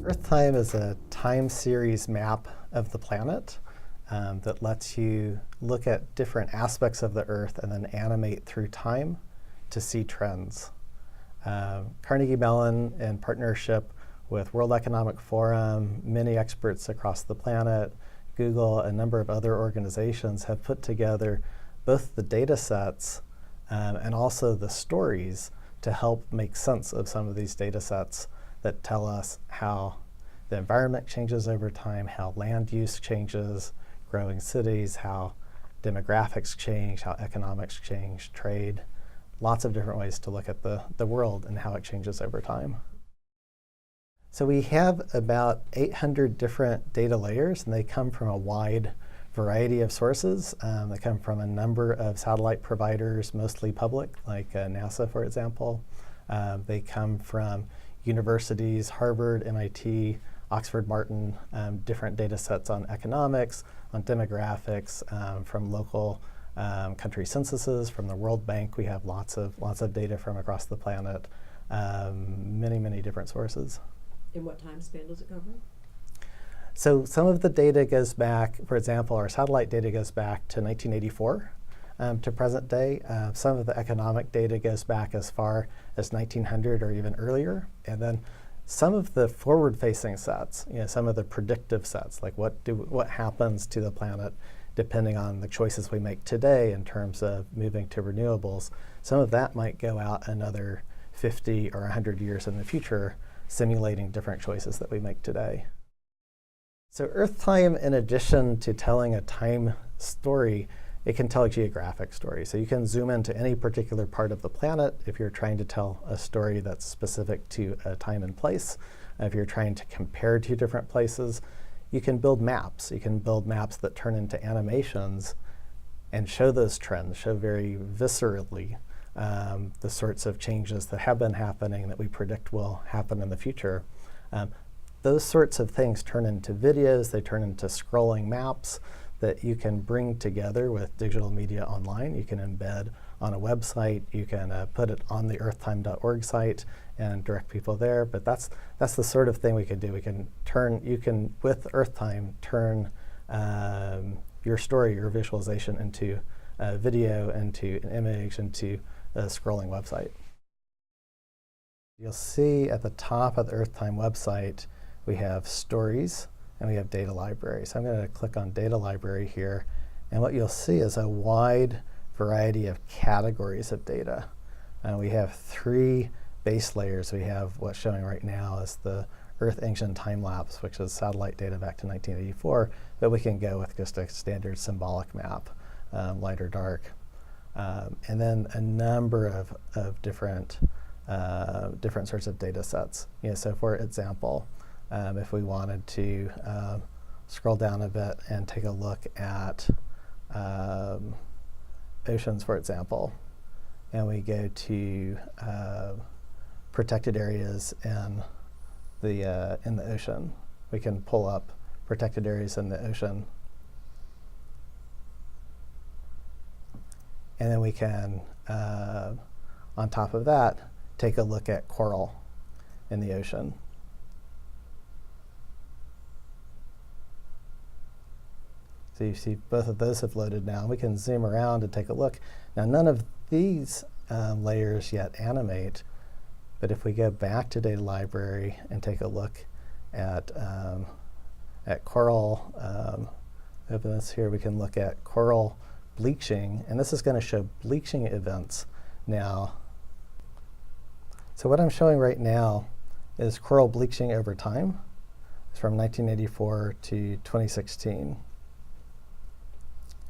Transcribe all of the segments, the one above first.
EarthTime is a time series map of the planet that lets you look at different aspects of the Earth and then animate through time to see trends. Carnegie Mellon, in partnership with World Economic Forum, many experts across the planet, Google, a number of other organizations have put together both the data sets and also the stories to help make sense of some of these data sets that tell us how the environment changes over time, how land use changes, growing cities, how demographics change, how economics change, trade. Lots of different ways to look at the world and how it changes over time. So we have about 800 different data layers, and they come from a wide variety of sources. They come from a number of satellite providers, mostly public, like NASA, for example. They come from universities, Harvard, MIT, Oxford, Martin, different data sets on economics, on demographics, from local country censuses, from the World Bank. We have lots of data from across the planet, many different sources. In what time span does it cover? So some of the data goes back, for example, our satellite data goes back to 1984 to present day. Some of the economic data goes back as far as 1900 or even earlier. And then some of the forward-facing sets, some of the predictive sets, like what happens to the planet depending on the choices we make today in terms of moving to renewables, some of that might go out another 50 or 100 years in the future, simulating different choices that we make today. So EarthTime, in addition to telling a time story, it can tell a geographic story. So you can zoom into any particular part of the planet if you're trying to tell a story that's specific to a time and place. If you're trying to compare two different places, you can build maps. You can build maps that turn into animations and show those trends, show very viscerally the sorts of changes that have been happening that we predict will happen in the future. Those sorts of things turn into videos, they turn into scrolling maps that you can bring together with digital media online. You can embed on a website, you can put it on the earthtime.org site and direct people there, but that's the sort of thing we can do. You can, with EarthTime, turn your story, your visualization into a video, into an image, into a scrolling website. You'll see at the top of the EarthTime website, we have stories and we have data library. So I'm going to click on data library here, and what you'll see is a wide variety of categories of data. We have 3 base layers. We have what's showing right now is the Earth Engine time-lapse, which is satellite data back to 1984, but we can go with just a standard symbolic map, light or dark. And then a number of different sorts of data sets. So for example, if we wanted to scroll down a bit and take a look at oceans, for example, and we go to protected areas in the ocean, we can pull up protected areas in the ocean, and then we can, on top of that, take a look at coral in the ocean. So you see both of those have loaded now. We can zoom around and take a look. Now none of these layers yet animate, but if we go back to data library and take a look at coral, open this here, we can look at coral bleaching, and this is going to show bleaching events now. So what I'm showing right now is coral bleaching over time. It's from 1984 to 2016.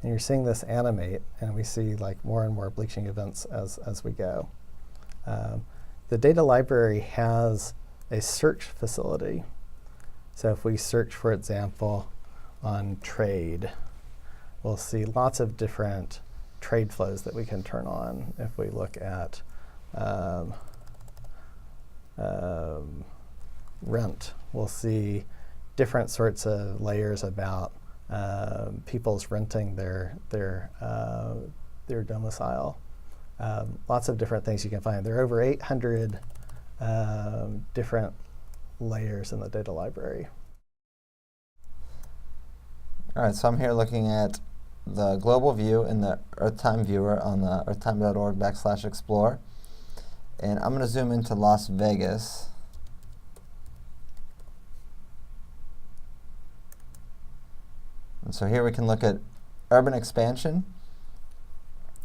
And you're seeing this animate, and we see like more and more bleaching events as we go. The data library has a search facility. So if we search, for example, on trade, we'll see lots of different trade flows that we can turn on. If we look at rent, we'll see different sorts of layers about people's renting their domicile. Lots of different things you can find. There are over 800 different layers in the data library. All right, so I'm here looking at the global view in the EarthTime viewer on the earthtime.org/explore. And I'm going to zoom into Las Vegas. And so here we can look at urban expansion,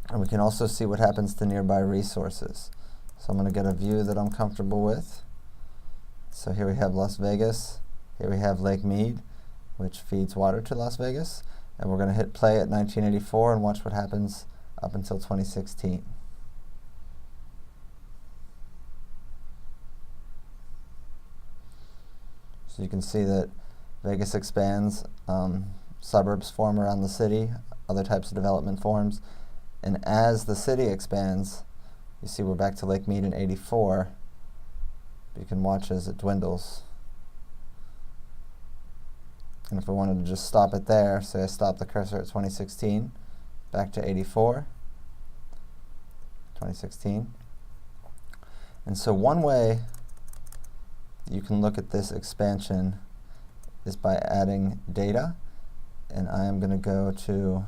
and we can also see what happens to nearby resources. So I'm going to get a view that I'm comfortable with. So here we have Las Vegas. Here we have Lake Mead, which feeds water to Las Vegas. And we're going to hit play at 1984 and watch what happens up until 2016. So you can see that Vegas expands, suburbs form around the city, other types of development forms. And as the city expands, you see we're back to Lake Mead in 84. You can watch as it dwindles. And if I wanted to just stop it there, say I stop the cursor at 2016, back to 84, 2016. And so one way you can look at this expansion is by adding data. And I am going to go to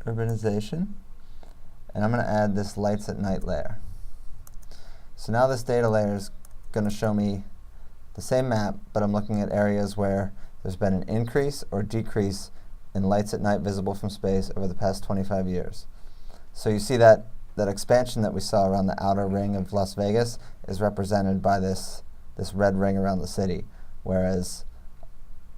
urbanization, and I'm going to add this lights at night layer. So now this data layer is going to show me the same map, but I'm looking at areas where there's been an increase or decrease in lights at night visible from space over the past 25 years. So you see that expansion that we saw around the outer ring of Las Vegas is represented by this red ring around the city, whereas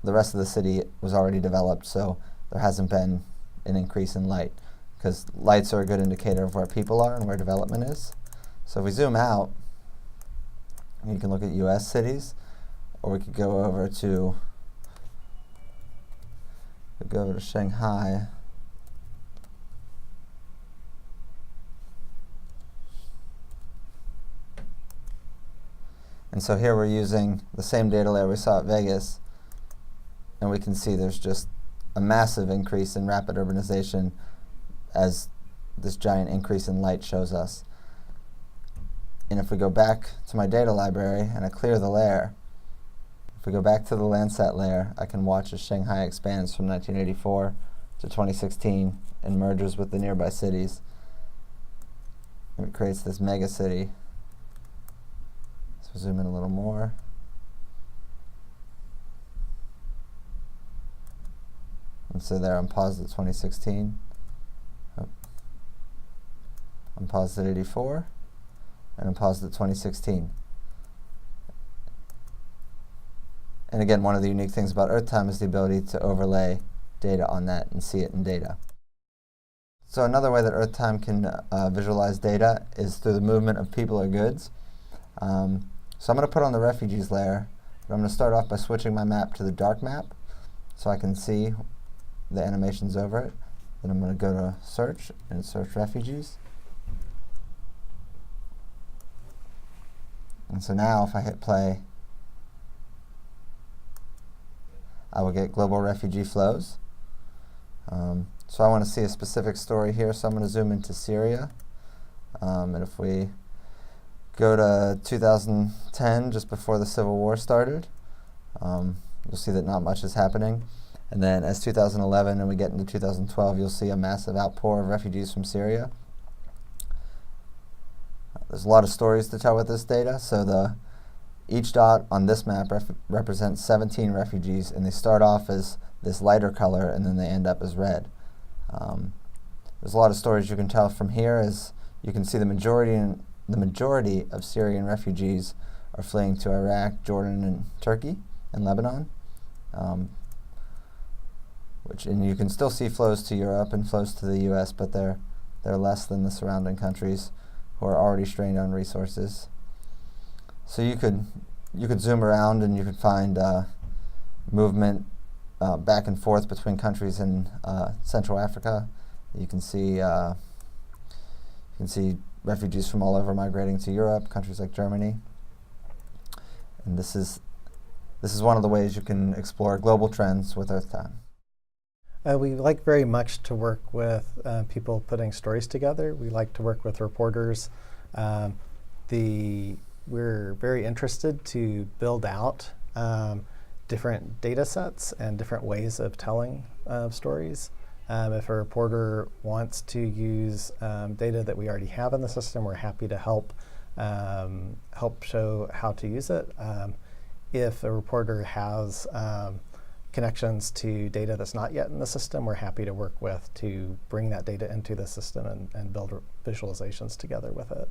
the rest of the city was already developed, so there hasn't been an increase in light, because lights are a good indicator of where people are and where development is. So if we zoom out, you can look at US cities, or we could go over to Shanghai. And so here we're using the same data layer we saw at Vegas, and we can see there's just a massive increase in rapid urbanization as this giant increase in light shows us. And if we go back to my data library and I clear the layer, if we go back to the Landsat layer, I can watch as Shanghai expands from 1984 to 2016 and merges with the nearby cities. And it creates this mega city. So zoom in a little more. And so there I'm paused at 2016. Oh. I'm paused at 84. And I'm paused at 2016. And again, one of the unique things about EarthTime is the ability to overlay data on that and see it in data. So another way that EarthTime can visualize data is through the movement of people or goods. So I'm going to put on the refugees layer, but I'm going to start off by switching my map to the dark map so I can see the animations over it. Then I'm going to go to search and search refugees. And so now if I hit play, I will get global refugee flows. So I want to see a specific story here, so I'm going to zoom into Syria. And if we go to 2010, just before the Civil War started, you'll see that not much is happening. And then as 2011 and we get into 2012, you'll see a massive outpour of refugees from Syria. There's a lot of stories to tell with this data. So each dot on this map represents 17 refugees, and they start off as this lighter color, and then they end up as red. There's a lot of stories you can tell from here, as you can see the majority of Syrian refugees are fleeing to Iraq, Jordan, and Turkey, and Lebanon. And you can still see flows to Europe and flows to the US, but they're less than the surrounding countries who are already strained on resources. So you could zoom around and you could find movement back and forth between countries in Central Africa. You can see refugees from all over migrating to Europe, countries like Germany. And this is one of the ways you can explore global trends with EarthTime. We like very much to work with people putting stories together. We like to work with reporters. We're very interested to build out different data sets and different ways of telling stories. If a reporter wants to use data that we already have in the system, we're happy to help show how to use it. If a reporter has connections to data that's not yet in the system, we're happy to work with to bring that data into the system and build visualizations together with it.